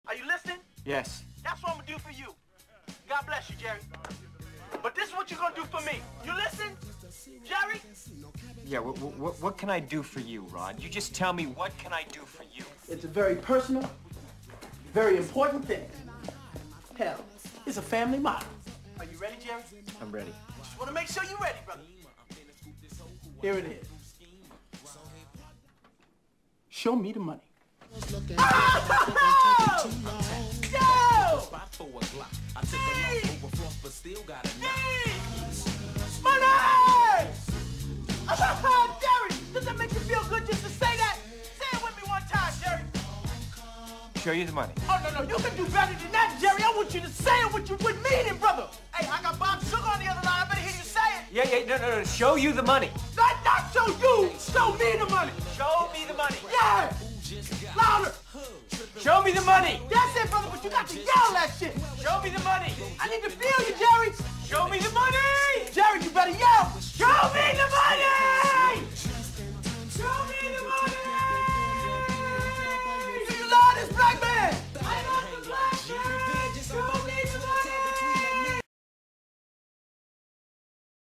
Are you listening? Yes. That's what I'm gonna do for you. God bless you, Jerry. But this is what you're gonna do for me. You listen, Jerry? Yeah, what can I do for you, Rod? You just tell me, what can I do for you? It's a very personal, very important thing. Hell, it's a family motto. Are you ready, Jerry? I'm ready. Just want to make sure you're ready, brother. Here it is. Show me the money. Oh! Yo! Money! Jerry, does that make you feel good just to say that? Say it with me one time, Jerry. Show you the money. Oh, no, you can do better than that, Jerry. I want you to say it with meaning, brother. Hey, I got Bob Sugar on the other line. I better hear you say it. Yeah, no. Show you the money. Not show you. Show me the money. Show me the money. Yeah. Louder. Show me the money. That's it, brother, but you got to yell that shit. Show me the money. I need to feel you,